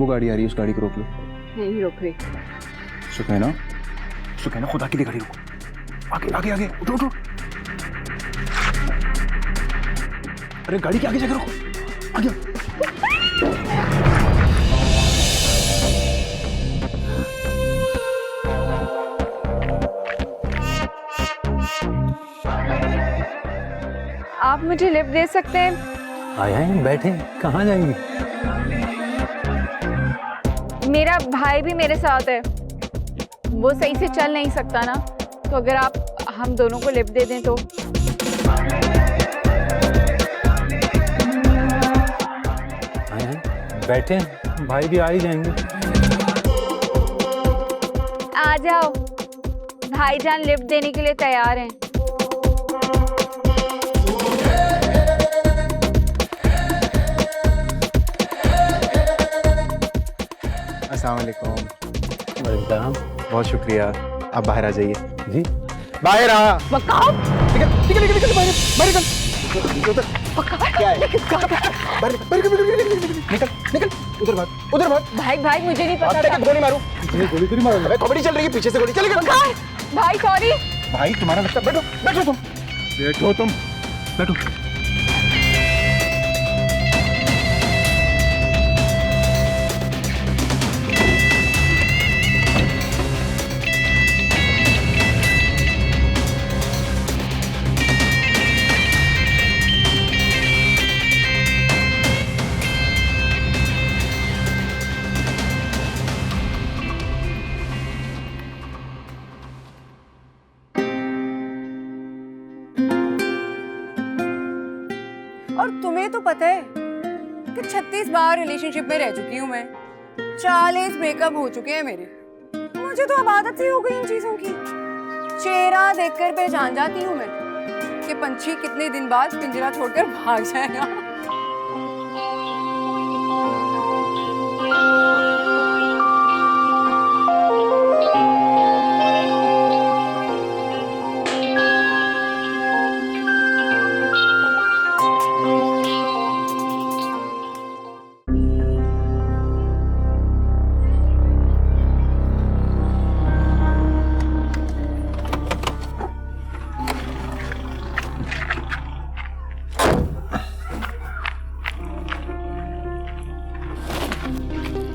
वो गाड़ी आ रही है, उस गाड़ी को रोक लो। नहीं रोक रही। सुकैना, सुकैना खुदा की गाड़ी रोको। आगे आगे आगे, उठो उठो। अरे गाड़ी के आगे जाकर रोको, आगे। आप मुझे लिफ्ट दे सकते हैं? आए हैं, बैठे, कहाँ जाएंगे? मेरा भाई भी मेरे साथ है, वो सही से चल नहीं सकता ना, तो अगर आप हम दोनों को लिफ्ट दे दें तो। आए हैं, बैठे, भाई भी आ ही जाएंगे। आ जाओ, भाईजान लिफ्ट देने के लिए तैयार हैं। अस्सलाम वालेकुम। वेलकम। बहुत शुक्रिया, आप बाहर आ जाइए। जी बाहर आ। वकार, निकल निकल निकल निकल, बाहर बाहर निकल। उधर क्या है? बाहर निकल निकल, उधर भाग, उधर भाग। भाई भाई मुझे नहीं पता था। गोली मारूं? गोली तेरी मारूंगा। अबे कबड्डी चल रही है, पीछे से गोली चल गई। वकार, भाई सॉरी। भाई तुम्हारा लगता, बैठो बैठो तुम, बैठो तुम, बैठो। और तुम्हें तो पता है कि 36 बार रिलेशनशिप में रह चुकी हूँ मैं, 40 ब्रेकअप हो चुके हैं मेरे। मुझे तो अब आदत सी हो गई इन चीजों की। चेहरा देखकर पहचान जाती हूँ मैं कि पंछी कितने दिन बाद पिंजरा छोड़कर भाग जाएगा।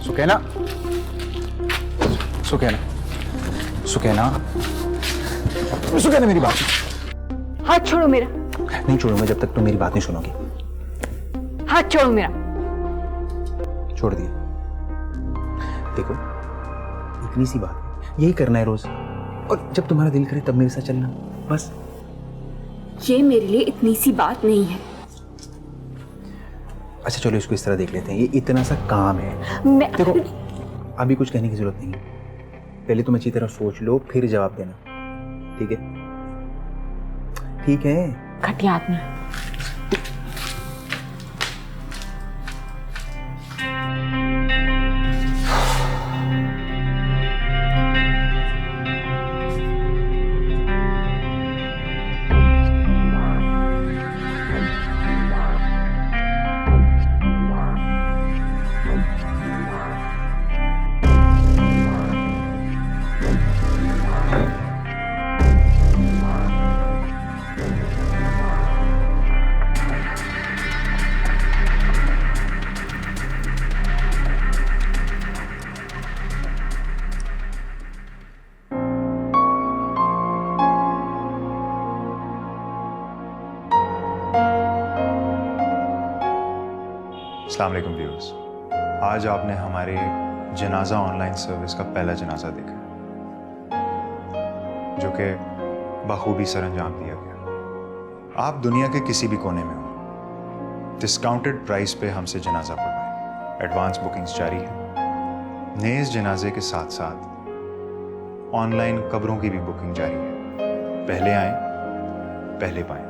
सुकैना, सुकैना, सुकैना, सुकैना मेरी बात। हाथ छोड़ो मेरा। नहीं छोड़ूंगा जब तक तुम मेरी बात नहीं सुनोगी। हाथ छोड़ो मेरा। छोड़ दिए। देखो, इतनी सी बात है, यही करना है रोज, और जब तुम्हारा दिल करे तब मेरे साथ चलना, बस। ये मेरे लिए इतनी सी बात नहीं है। अच्छा चलो, इसको इस तरह देख लेते हैं, ये इतना सा काम है। मैं देखो, अभी कुछ कहने की जरूरत नहीं है, पहले तुम अच्छी तरह सोच लो, फिर जवाब देना, ठीक है? ठीक है? घटिया आदमी। अस्सलाम वालेकुम व्यूअर्स, आज आपने हमारे जनाजा ऑनलाइन सर्विस का पहला जनाजा देखा जो कि बखूबी सरअंजाम दिया गया। आप दुनिया के किसी भी कोने में हो, डिस्काउंटेड प्राइस पे हमसे जनाजा पढ़वाएं। एडवांस बुकिंग्स जारी है। नेज़ जनाजे के साथ साथ ऑनलाइन कब्रों की भी बुकिंग जारी है। पहले आएं, पहले पाएं।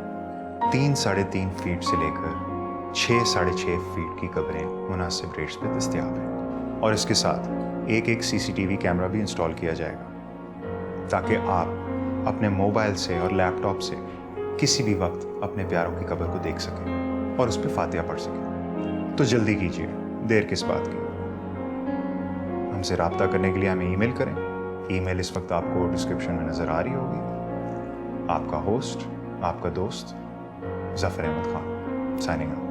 3-3.5 फीट से लेकर 6-6.5 फीट की कब्रें मुनासिब रेट्स पे दस्तयाब हैं, और इसके साथ एक CCTV कैमरा भी इंस्टॉल किया जाएगा ताकि आप अपने मोबाइल से और लैपटॉप से किसी भी वक्त अपने प्यारों की कब्र को देख सकें और उस पर फातिहा पढ़ सकें। तो जल्दी कीजिए, देर किस बात की। हमसे रब्ता करने के लिए हमें ईमेल करें। ईमेल इस वक्त आपको डिस्क्रिप्शन में नज़र आ रही होगी। आपका होस्ट, आपका दोस्त ज़फ़र अहमद खान, साइनिंग आउट।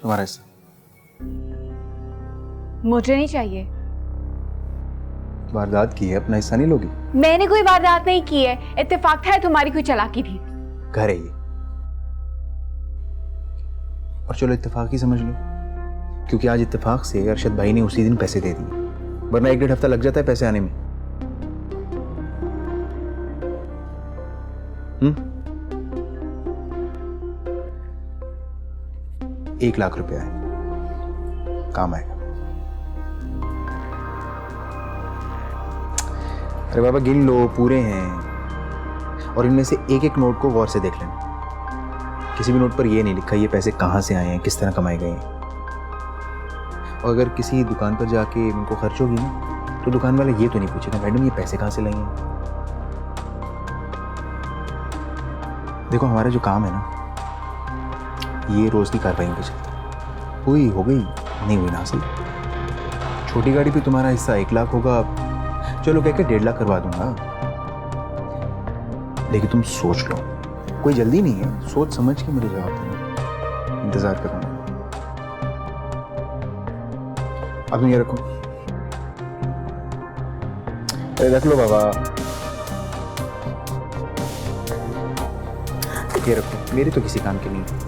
तुम्हारा हिस्सा। मुझे नहीं चाहिए। वारदात की है, अपना हिस्सा नहीं लोगी? मैंने कोई वारदात नहीं की है, इत्तेफाक था तुम्हारी कोई चालाकी थी। घर है ये, और चलो इत्तेफाक ही समझ लो, क्योंकि आज इत्तेफाक से अरशद भाई ने उसी दिन पैसे दे दिए, वरना 1-1.5 हफ्ता लग जाता है पैसे आने में। 1 लाख रुपया है, काम आएगा। अरे बाबा गिन लो, पूरे हैं, और इनमें से एक एक नोट को गौर से देख लेना। किसी भी नोट पर ये नहीं लिखा ये पैसे कहाँ से आए हैं, किस तरह कमाए गए हैं। और अगर किसी दुकान पर जाके इनको खर्च होगी ना, तो दुकान वाला ये तो नहीं पूछेगा मैडम ये पैसे कहाँ से लाई हैं। देखो हमारा जो काम है ना, ये रोज की कार्रवाई पे चलता है। हुई हो गई, नहीं हुई ना हासिल। छोटी गाड़ी पे तुम्हारा हिस्सा 1 लाख होगा, चलो कह के 1.5 लाख करवा दूंगा। लेकिन तुम सोच लो, कोई जल्दी नहीं है, सोच समझ के मुझे जवाब देना, इंतजार करूंगा। अब तुम ये रखो, अरे रख लो बाबा, ये रखो, मेरी तो किसी काम की नहीं है।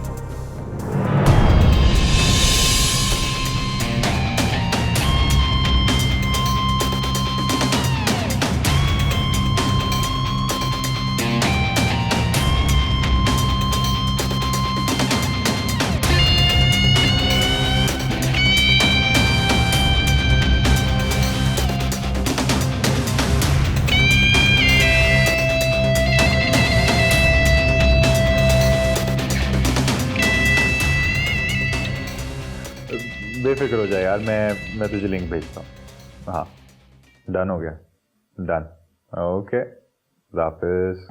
बेफिक्र हो जाए यार, मैं तुझे लिंक भेजता हूँ। हाँ डन हो गया, डन। ओके वापस।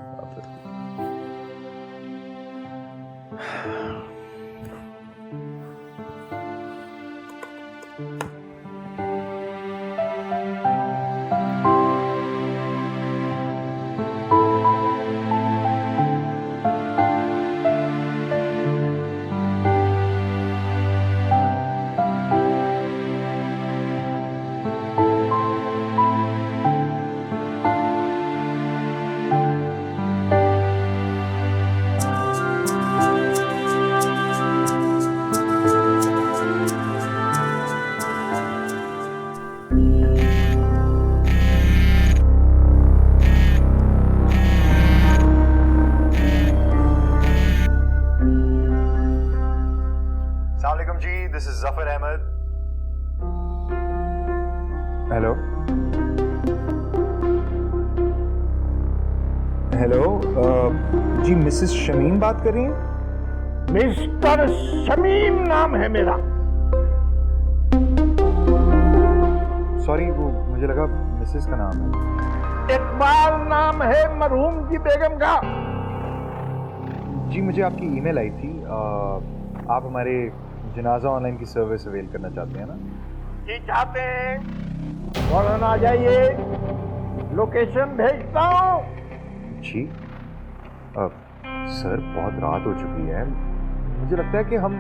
अस्सलामुअलैकुम जी, this is Zafar Ahmad. Hello hello जी, मिसेस शमीम बात कर रही हैं? मिस्टर शमीम नाम है मेरा। सॉरी, वो मुझे लगा मिसेस का नाम है। इकबाल नाम है मरहूम की बेगम का। जी मुझे आपकी ईमेल आई थी, आप हमारे जनाजा ऑनलाइन की सर्विस अवेल करना चाहते हैं ना? जी चाहते हैं, फौरन आ जाइए, लोकेशन भेजता हूँ। जी सर बहुत रात हो चुकी है, मुझे लगता है कि हम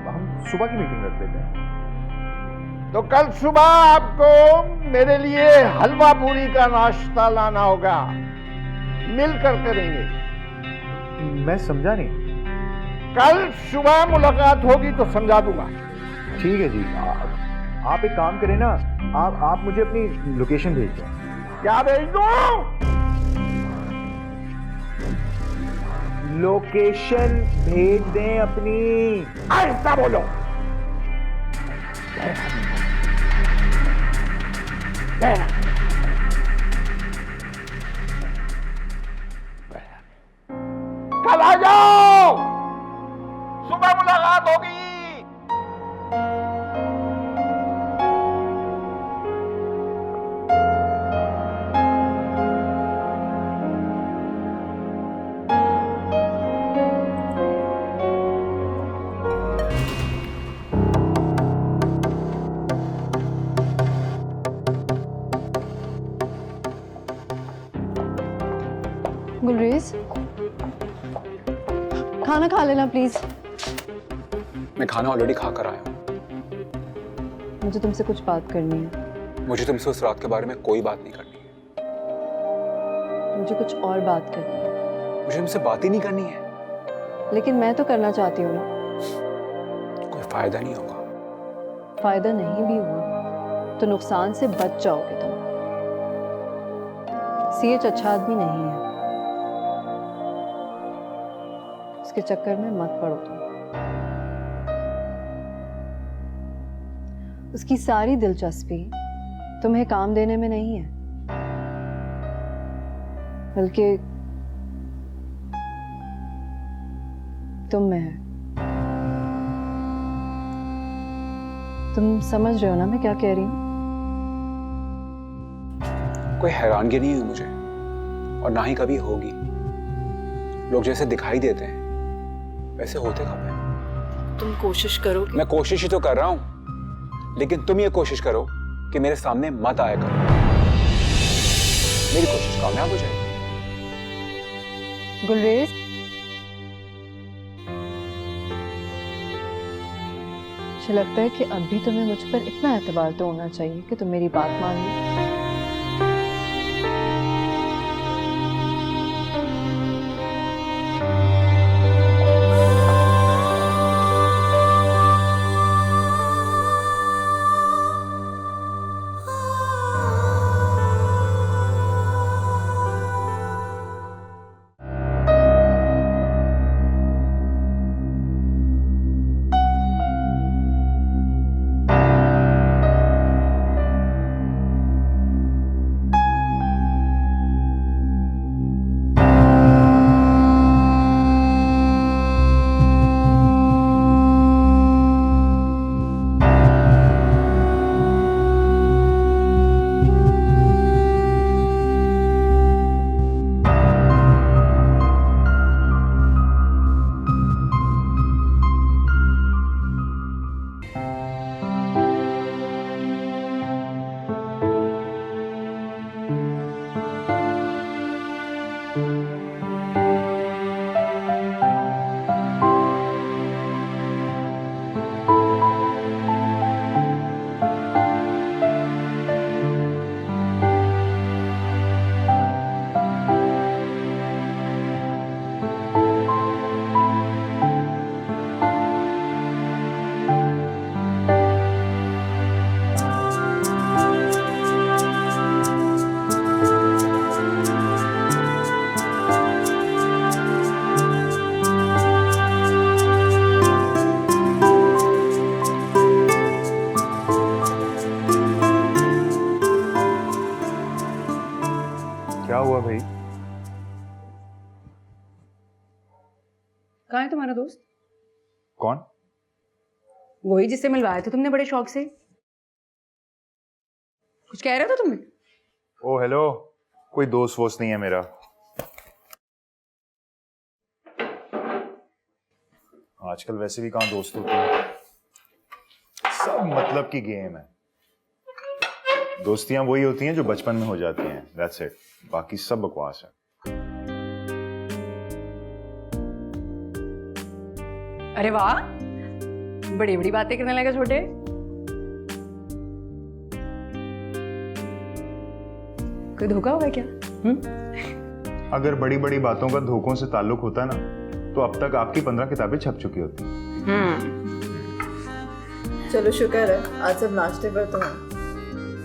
सुबह की मीटिंग रख लेते हैं। तो कल सुबह आपको मेरे लिए हलवा पूरी का नाश्ता लाना होगा, मिलकर करेंगे। मैं समझा नहीं। कल सुबह मुलाकात होगी तो समझा दूंगा। ठीक है जी, आप एक काम करें ना, आप मुझे अपनी लोकेशन भेज दें। क्या भेज दूं? लोकेशन भेज दें अपनी। ऐसा बोलो। कल आ जाओ, सुबह मुलाकात होगी। गुलरेज, खाना खा लेना प्लीज। मैं खाना ऑलरेडी खा कर आया हूँ। मुझे तुमसे कुछ बात करनी है। मुझे तुमसे उस रात के बारे में कोई बात नहीं करनी है। मुझे कुछ और बात करनी है। मुझे तुमसे बात ही नहीं करनी है। लेकिन मैं तो करना चाहती हूँ ना। कोई फायदा नहीं होगा। फायदा नहीं भी हुआ तो नुकसान से बच जाओगे तुम। सीएच अच्छा आदमी नहीं है, उसके चक्कर में मत पड़ो तुम। उसकी सारी दिलचस्पी तुम्हें काम देने में नहीं है, बल्कि तुम में है। तुम समझ रहे हो ना मैं क्या कह रही हूँ? कोई हैरानगी नहीं हुई मुझे, और ना ही कभी होगी। लोग जैसे दिखाई देते हैं वैसे होते कब हैं? तुम कोशिश करो। मैं कोशिश ही तो कर रहा हूं, लेकिन तुम ये कोशिश करो कि मेरे सामने मत आया करो। मेरी कोशिश कामयाब हो जाएगी। गुलरेज, मुझे लगता है कि अब भी तुम्हें मुझ पर इतना एतबार तो होना चाहिए कि तुम मेरी बात मान लो। क्या हुआ भाई? कहाँ है तुम्हारा दोस्त? कौन? वही जिससे मिलवाया था तुमने बड़े शौक से। कुछ कह रहा था तुम्हें? ओ हेलो, कोई दोस्त वोस्त नहीं है मेरा। आजकल वैसे भी कहाँ दोस्त होते हैं, सब मतलब की गेम है। दोस्तियां वही होती हैं जो बचपन में हो जाती हैं, दैट्स इट। बाकी सब बकवास है। अरे वाह, बड़ी बड़ी बातें करने लगा छोटे। कोई धोखा होगा क्या? अगर बड़ी बड़ी बातों का धोखों से ताल्लुक होता ना, तो अब तक आपकी 15 किताबें छप चुकी होती। चलो शुक्र है आज सब नाश्ते पर तो हैं।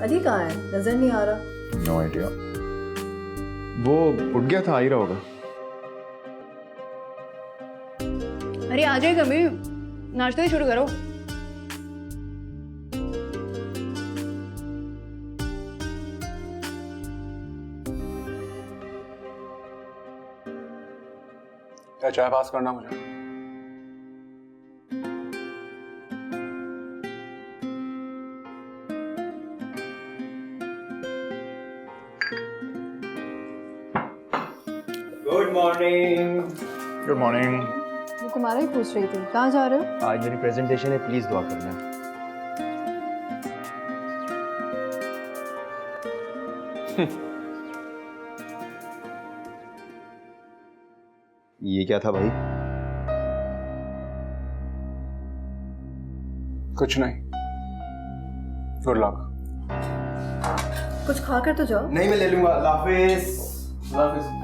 अली कहाँ है? नजर नहीं आ रहा। No idea. वो उठ गया था, आ ही रहा होगा। अरे आ जाएगा मैं, नाश्ता ही शुरू करो। या चाय पास करना मुझे? Good morning. Good morning. वो तुम्हारा ही पूछ रही थी, कहाँ जा रहे हो? आज मेरी प्रेजेंटेशन है, प्लीज दुआ करना। ये क्या था भाई? कुछ नहीं। Good luck. कुछ खा कर तो जाओ। नहीं, मैं ले लूंगा। अल्लाह हाफिज। अल्लाह हाफिज।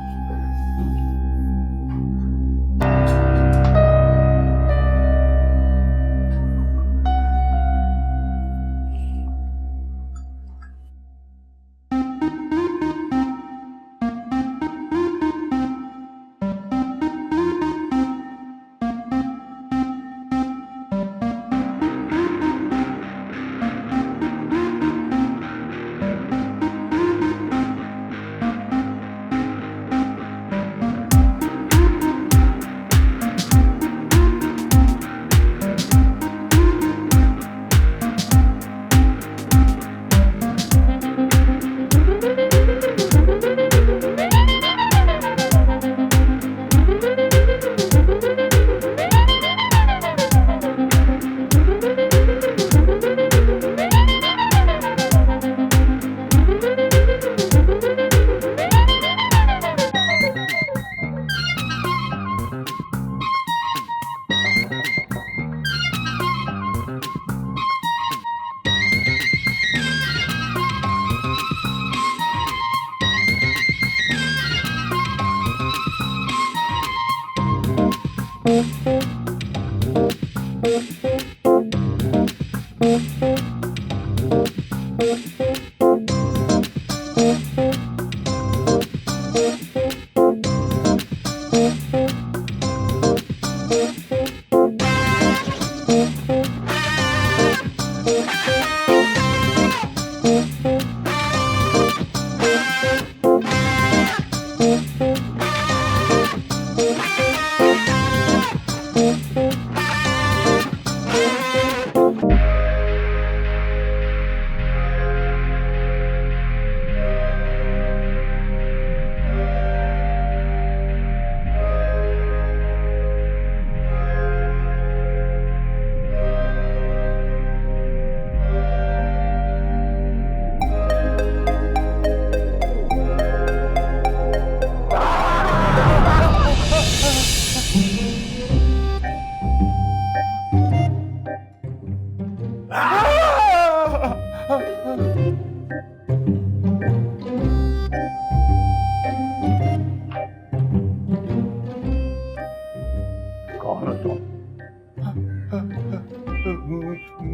कौन हो तुम?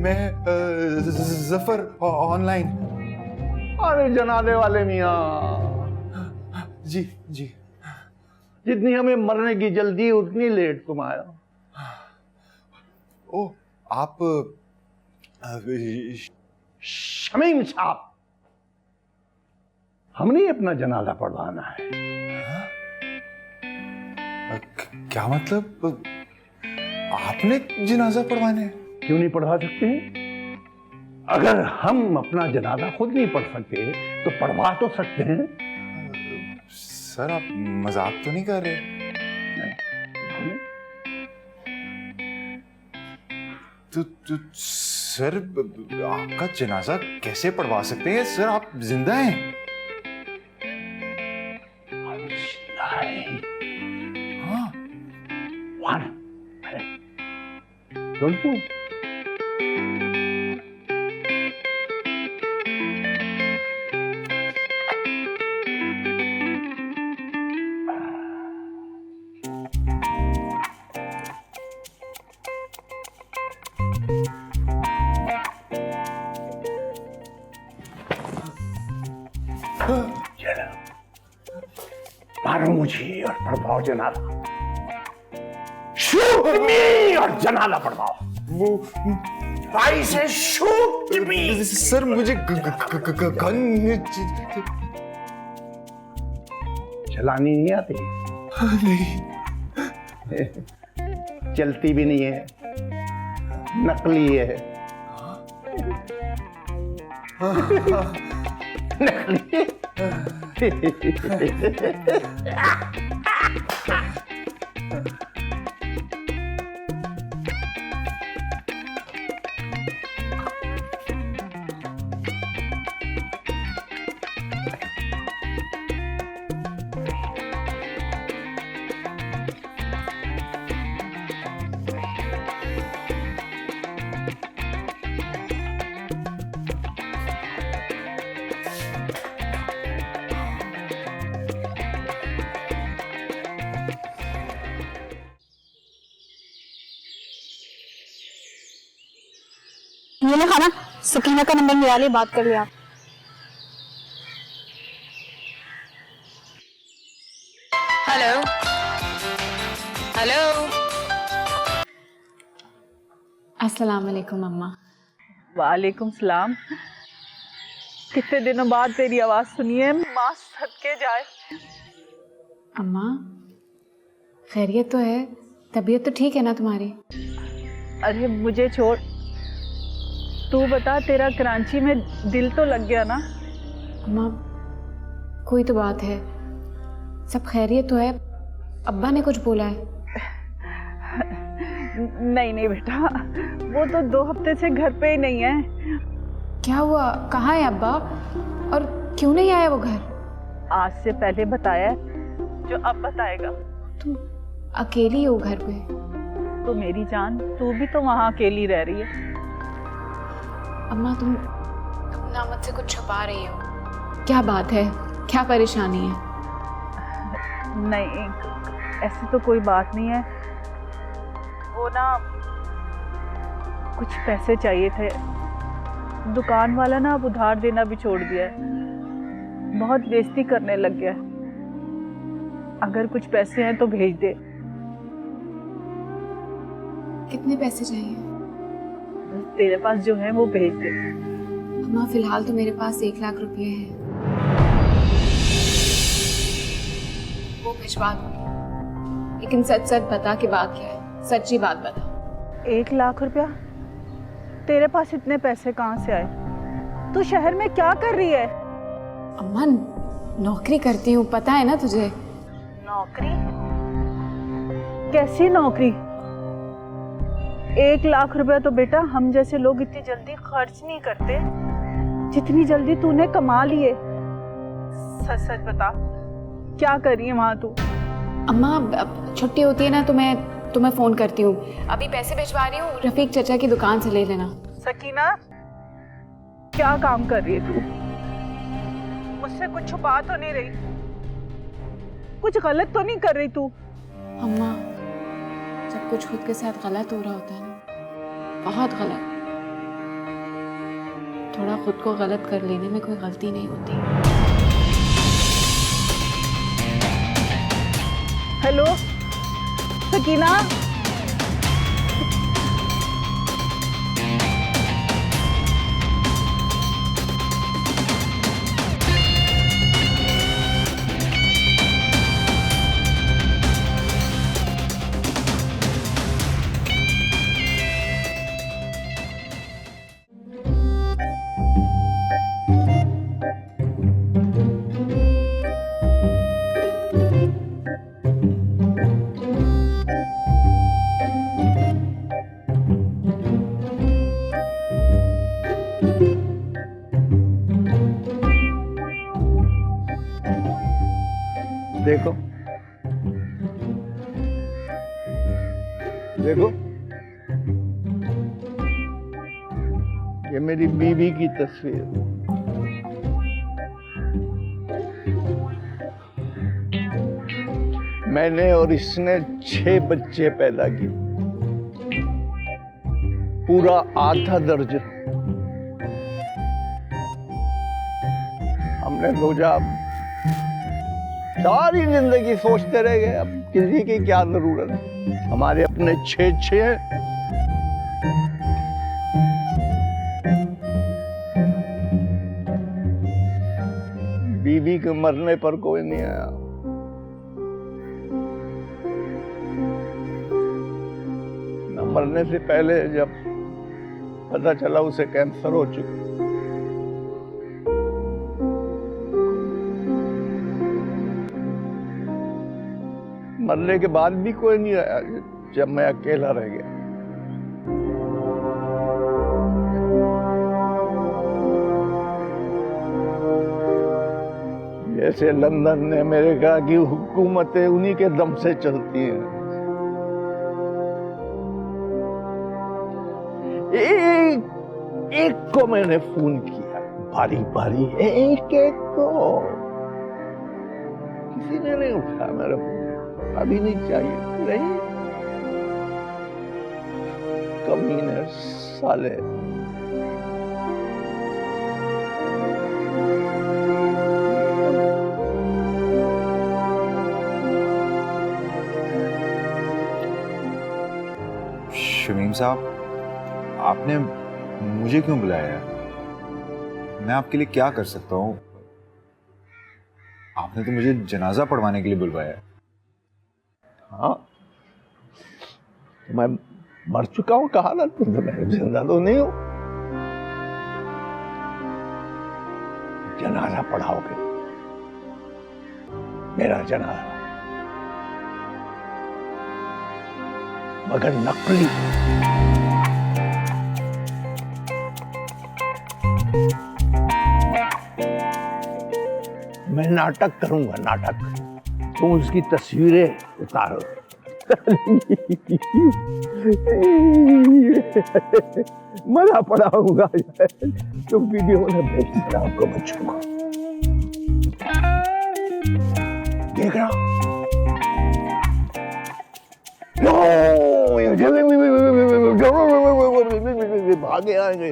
मैं जफर ऑनलाइन। अरे जनादे वाले मियाँ, जी जी। जितनी हमें मरने की जल्दी उतनी लेट तुम आए। ओ आप शमीम साहब, हमने अपना जनाजा पढ़वाना है। क्या मतलब? आपने जनाजा पढ़वाने हैं? क्यों नहीं पढ़वा सकते हैं? अगर हम अपना जनाजा खुद नहीं पढ़ सकते तो पढ़वा तो सकते हैं। सर आप मजाक तो नहीं कर रहे? तो सर आपका जनाजा कैसे पढ़वा सकते हैं? सर आप जिंदा हैं? हाँ। Don't you? मारो मुझे और पढ़वाओ जनाजा। शूट मी और जनाजा पढ़वाओ। वो I say shoot me। Sir मुझे गन चलानी नहीं आती? नहीं। चलती भी नहीं है, नकली है। नकली। ये ना खाना, सकीना का नंबर लिया, बात कर लिया। हेलो हेलो, अस्सलाम वालेकुम अम्मा। वालेकुम सलाम। कितने दिनों बाद तेरी आवाज सुनी है, माँ सदके जाए। अम्मा खैरियत तो है, तबीयत तो ठीक है ना तुम्हारी? अरे मुझे छोड़, तू बता, तेरा कराची में दिल तो लग गया ना? अम्मा कोई तो बात है, सब खैरियत तो है। अब्बा ने कुछ बोला है? नहीं नहीं बेटा, वो तो 2 हफ्ते से घर पे ही नहीं है। क्या हुआ, कहाँ है अब्बा और क्यों नहीं आया वो घर? आज से पहले बताया है, जो अब बताएगा। तुम अकेली हो घर पे? तो मेरी जान, तू भी तो वहाँ अकेली रह रही है। अम्मा तुम ना मुझसे कुछ छुपा रही हो, क्या बात है, क्या परेशानी है? नहीं, ऐसी तो कोई बात नहीं है। वो ना, कुछ पैसे चाहिए थे। दुकान वाला ना अब उधार देना भी छोड़ दिया है, बहुत बेइज्जती करने लग गया है। अगर कुछ पैसे हैं तो भेज दे। कितने पैसे चाहिए? तेरे पास जो है वो भेज दे। अम्मा फिलहाल तो मेरे पास 1 लाख रुपए हैं, वो भिजवा दूंगी, लेकिन सच सच बता कि बात क्या है, सच्ची बात बता। 1 लाख रुपया? तेरे पास इतने पैसे कहाँ से आए? तू शहर में क्या कर रही है? अम्मा नौकरी करती हूँ, पता है ना तुझे। नौकरी? कैसी नौकरी? 1 लाख रुपया तो बेटा हम जैसे लोग इतनी जल्दी खर्च नहीं करते, जितनी जल्दी तूने कमा लिए। सच सच बता, क्या कर रही है वहां तू? अम्मा अब छुट्टी होती है ना तो मैं तुम्हें फोन करती हूँ, अभी पैसे भिजवा रही हूँ, रफीक चचा की दुकान से ले लेना। सकीना, क्या काम कर रही है तू? मुझसे कुछ छुपा तो नहीं रही? कुछ गलत तो नहीं कर रही तू? अम्मा जब कुछ खुद के साथ गलत हो रहा होता है ना, बहुत गलत, थोड़ा खुद को गलत कर लेने में कोई गलती नहीं होती। हेलो सकीना, देखो देखो, ये मेरी बीवी की तस्वीर। मैंने और इसने 6 बच्चे पैदा किए, पूरा आधा दर्जन। हमने सोचा सारी जिंदगी सोचते रह गए, अब किसी की क्या जरूरत है, हमारे अपने 6 हैं। बीवी के मरने पर कोई नहीं आया, मरने से पहले जब पता चला उसे कैंसर हो चुका, मरने के बाद भी कोई नहीं आया जब मैं अकेला रह गया। जैसे लंदन ने अमेरिका की हुकूमतें उन्हीं के दम से चलती हैं। एक को मैंने फोन किया, बारी बारी एक को, किसी ने नहीं उठाया मेरा फोन। अभी नहीं चाहिए, नहीं कमीने साले। शमीम साहब, आपने मुझे क्यों बुलाया? मैं आपके लिए क्या कर सकता हूँ? आपने तो मुझे जनाजा पढ़वाने के लिए बुलवाया। हाँ, मैं मर चुका हूँ, कहा ना तुमने, मैं जिंदा तो नहीं हूँ। जनाजा पढ़ाओगे, मेरा जनाजा, मगर नकली। मैं नाटक करूंगा, नाटक। तुम उसकी तस्वीरें उतारो। मरा पड़ा होगा, तुम वीडियो में भेज देना आपको बच्चों को। देख रहा भागे आएंगे,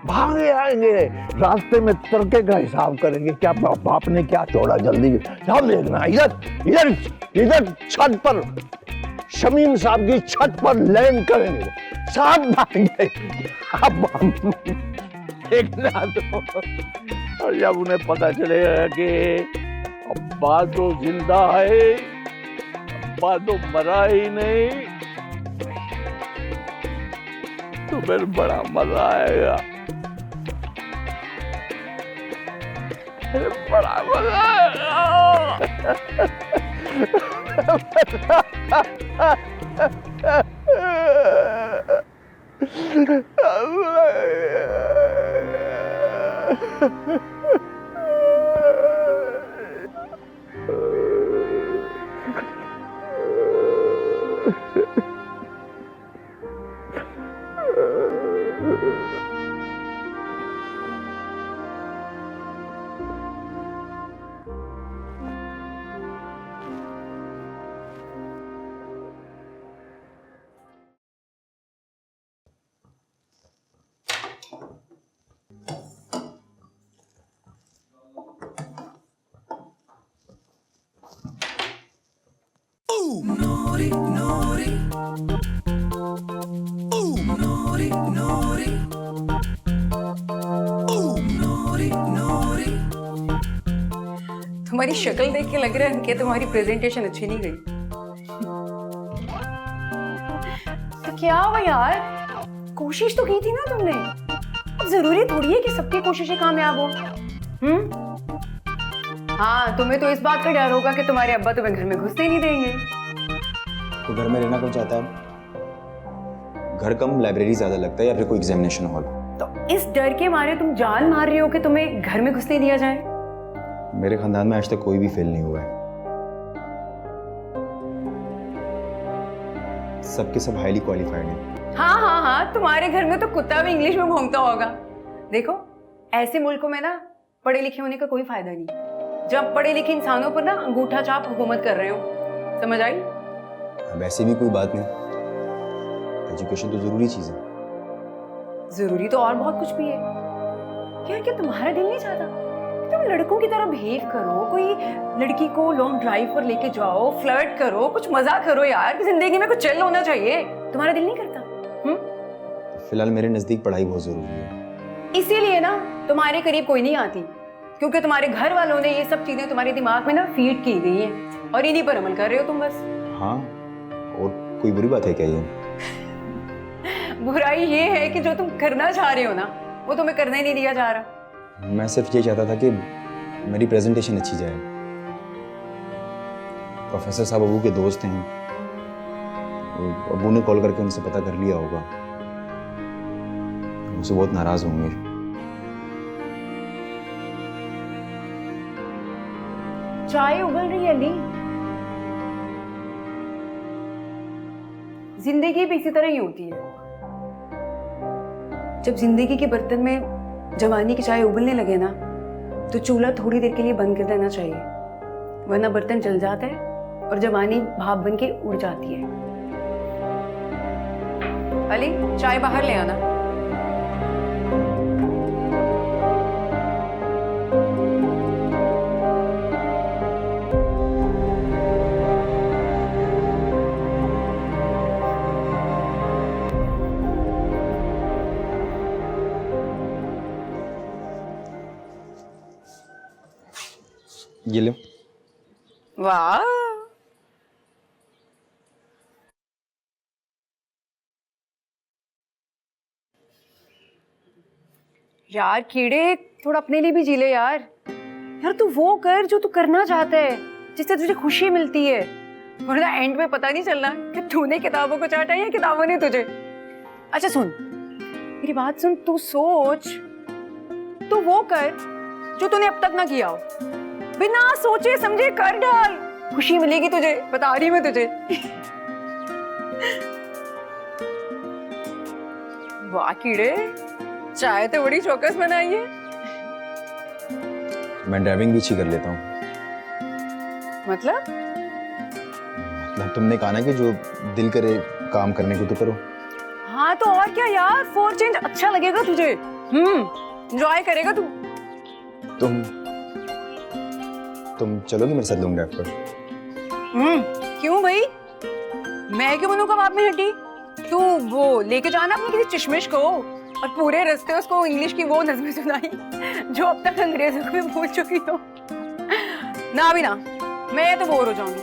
भागे आएंगे, रास्ते में तड़के का हिसाब करेंगे, क्या बाप ने क्या छोड़ा, जल्दी क्या देखना। इधर इधर इधर छत पर, शमीम साहब की छत पर लैंड करेंगे, साथ भागेंगे। देखना तो, और जब उन्हें पता चलेगा कि अब्बा तो जिंदा है, अब्बा तो मरा ही नहीं, तो फिर बड़ा मजा आएगा, बड़ा मजा आएगा। तुम्हारी शक्ल देख के लग रहा है कि तुम्हारी प्रेजेंटेशन अच्छी नहीं गई। तो क्या हुआ यार, कोशिश तो की थी ना तुमने, अब जरूरी थोड़ी है कि सबकी कोशिशें कामयाब हो। हाँ, तुम्हें तो इस बात का डर होगा कि तुम्हारे अब्बा तुम्हें घर में घुसने नहीं देंगे। तो घर में रहना कौन चाहता है? घर कम लाइब्रेरी ज्यादा लगता है या फिर कोई एग्जामिनेशन हॉल? तो इस डर के मारे तुम जान मार रहे हो कि तुम्हें घर में घुसने दिया जाए? मेरे खानदान में आज तक कोई भी फेल नहीं हुआ है, सबके सब हाईली क्वालिफाइड हैं। हाँ हाँ हाँ, तुम्हारे घर में तो कुत्ता भी इंग्लिश में भौंकता होगा। देखो, ऐसे मुल्कों में ना पढ़े लिखे होने का कोई फायदा नहीं, जब पढ़े लिखे इंसानों पर ना अंगूठा छाप हुकूमत कर रहे हो। समझ आई? वैसे भी कोई बात नहीं, एजुकेशन तो जरूरी चीज है। जरूरी तो और बहुत कुछ भी है। क्या तुम्हारा दिल नहीं चाहता तुम लड़कों की तरह बिहेव करो, कोई लड़की को लॉन्ग ड्राइव पर लेके जाओ, फ्लर्ट करो, कुछ मजा करो यार, जिंदगी में कुछ चिल होना चाहिए। तुम्हारा दिल नहीं करता? फिलहाल मेरे नजदीक पढ़ाई बहुत जरूरी है, इसीलिए ना तुम्हारे करीब कोई नहीं आती, क्योंकि तुम्हारे घर वालों ने ये सब चीजें तुम्हारे दिमाग में ना फीड की गई हैं और इन्हीं पर अमल कर रहे हो तुम बस। हाँ, और कोई बुरी बात है क्या ये? बुराई ये है कि जो तुम करना चाह रहे हो ना वो तुम्हें करने नहीं दिया जा रहा। मैं सिर्फ ये चाहता था कि मेरी प्रेजेंटेशन अच्छी जाए। प्रोफेसर साहब अबू के दोस्त हैं, अबू ने कॉल करके उनसे पता कर लिया होगा, मुझसे बहुत नाराज होंगे। चाय उबल रही है अली। जिंदगी भी इसी तरह ही होती है। जब जिंदगी के बर्तन में जवानी की चाय उबलने लगे ना तो चूल्हा थोड़ी देर के लिए बंद कर देना चाहिए, वरना बर्तन जल जाता है और जवानी भाप बन के उड़ जाती है। अली चाय बाहर ले आना। ये लो। वाह, यार कीड़े थोड़ा अपने लिए भी जी ले यार। यार तू वो कर जो तू करना चाहता है, जिससे तुझे खुशी मिलती है, वरना एंड में पता नहीं चलना कि तूने किताबों को चाटा या किताबों ने तुझे। अच्छा सुन, मेरी बात सुन, तू सोच, तू वो कर जो तूने अब तक ना किया हो, बिना सोचे समझे कर डाल, खुशी मिलेगी तुझे, बता रही मैं तुझे। वाह कीड़े, चाय तो बड़ी चौकस बनाई है। मैं ड्राइविंग भी अच्छी कर लेता हूँ। मतलब तुमने कहा ना कि जो दिल करे काम करने को तो करो। हाँ तो और क्या यार, फॉर चेंज अच्छा लगेगा तुझे। एंजॉय करेगा तू। तुम चलोगी मेरे साथ लॉन्ग ड्राइव पर? क्यों भाई, मैं क्यों बनूंगा बाप में हड्डी? तू वो लेके जाना अपने किसी चिशमिश को और पूरे रास्ते उसको इंग्लिश की वो नज़में सुनाई जो अब तक अंग्रेजों को भी भूल चुकी हो। ना भी ना, मैं तो बोर हो जाऊंगी।